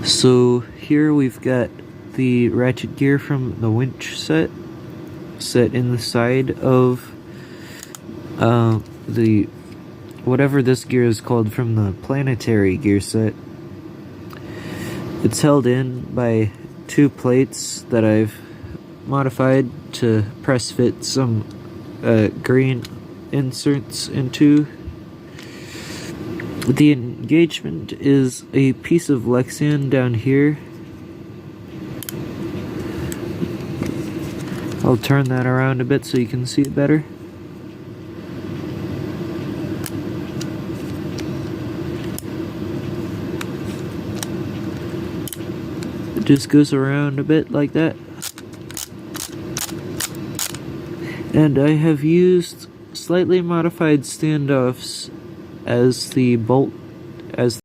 So here we've got the ratchet gear from the winch set in the side of the whatever this gear is called from the planetary gear set. It's held in by two plates that I've modified to press fit some green inserts into. The engagement is a piece of lexan down here. I'll turn that around a bit so you can see it better. It just goes around a bit like that. And I have used slightly modified standoffs as the bolt, as